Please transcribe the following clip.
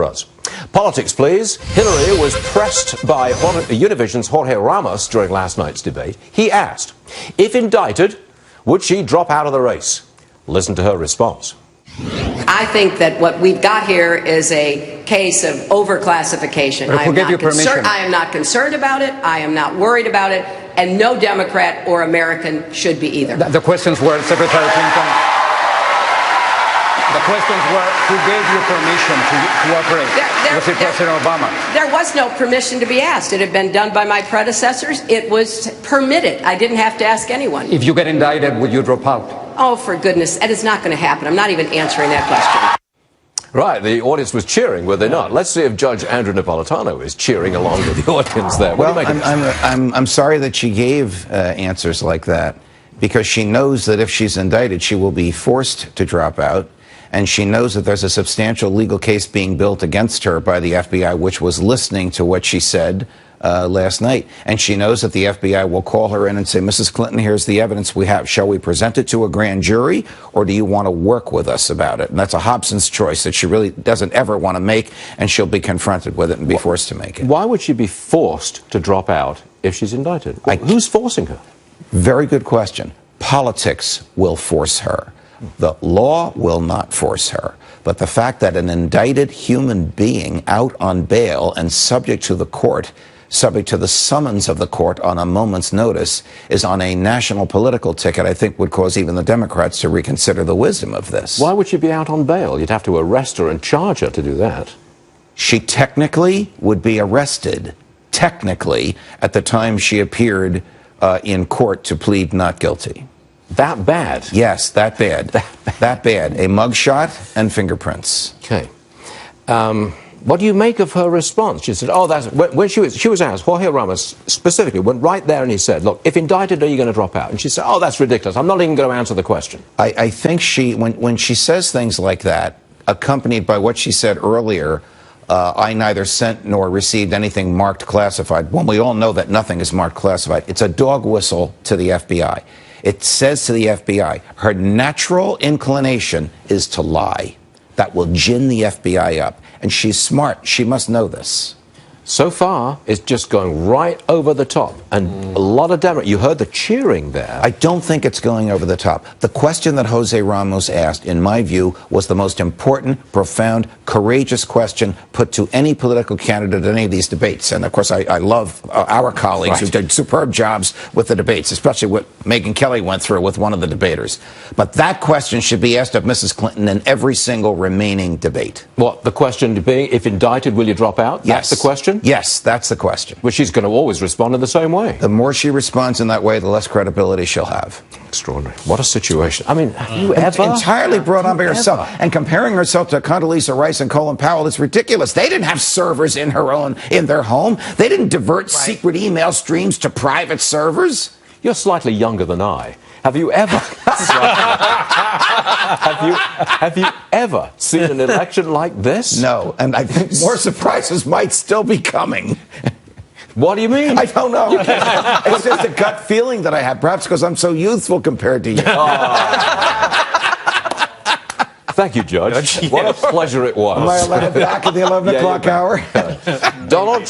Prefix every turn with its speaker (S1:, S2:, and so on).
S1: us. Politics, please. Hillary was pressed by Univision's Jorge Ramos during last night's debate. He asked, if indicted, would she drop out of the race? Listen to her response.
S2: I think that what we've got here is a case of overclassification. I am not concerned about it. I am not worried about it. And no Democrat or American should be either.
S3: The questions were, Secretary Clinton, the questions were, who gave you permission to operate? Was it President Obama?
S2: There was no permission to be asked. It had been done by my predecessors. It was permitted. I didn't have to ask anyone.
S3: If you get indicted, would you drop out?
S2: Oh, for goodness, that is not going to happen. I'm not even answering that question.
S1: Right, the audience was cheering, were they not? Let's see if Judge Andrew Napolitano is cheering along with the audience there.
S4: Well, I'm sorry that she gave answers like that, because she knows that if she's indicted, she will be forced to drop out, and she knows that there's a substantial legal case being built against her by the FBI, which was listening to what she said last night. And she knows that the FBI will call her in and say, Mrs. Clinton, here's the evidence we have. Shall we present it to a grand jury, or do you want to work with us about it? And that's a Hobson's choice that she really doesn't ever want to make, and she'll be confronted with it and be forced to make it.
S1: Why would she be forced to drop out if she's indicted? Who's forcing her?
S4: Very good question. Politics will force her. The law will not force her. But the fact that an indicted human being out on bail and subject to the court, subject to the summons of the court on a moment's notice, is on a national political ticket, I think would cause even the Democrats to reconsider the wisdom of this.
S1: Why would she be out on bail? You'd have to arrest her and charge her to do that.
S4: She technically would be arrested, technically, at the time she appeared in court to plead not guilty.
S1: That bad?
S4: Yes, that bad. That bad. A mugshot and fingerprints.
S1: Okay. What do you make of her response? She said, oh, that's... When she was asked, Jorge Ramos specifically went right there and he said, look, if indicted, are you going to drop out? And she said, oh, that's ridiculous. I'm not even going to answer the question.
S4: I think when she says things like that, accompanied by what she said earlier, I neither sent nor received anything marked classified, when we all know that nothing is marked classified, it's a dog whistle to the FBI. It says to the FBI, her natural inclination is to lie. That will gin the FBI up. And she's smart. She must know this.
S1: So far, it's just going right over the top. And a lot of Democrats, you heard the cheering there.
S4: I don't think it's going over the top. The question that Jorge Ramos asked, in my view, was the most important, profound, courageous question put to any political candidate at any of these debates. And, of course, I love our colleagues who did superb jobs with the debates, especially what Megyn Kelly went through with one of the debaters. But that question should be asked of Mrs. Clinton in every single remaining debate.
S1: What, the question being, if indicted, will you drop out?
S4: Yes.
S1: That's the question?
S4: Yes, that's the question.
S1: Well, she's going to always respond in the same way.
S4: The more she responds in that way, the less credibility she'll have.
S1: Extraordinary. What a situation. I mean, have you ever...
S4: Entirely brought on by herself. And comparing herself to Condoleezza Rice and Colin Powell is ridiculous. They didn't have servers in their home. They didn't divert secret email streams to private servers.
S1: You're slightly younger than I. Have you ever... have you ever seen an election like this?
S4: No, and I think more surprises might still be coming.
S1: What do you mean?
S4: I don't know. It's just a gut feeling that I have, perhaps because I'm so youthful compared to you.
S1: Thank you, Judge. What a pleasure it was.
S4: Am I allowed back at the 11 o'clock hour?
S1: Donald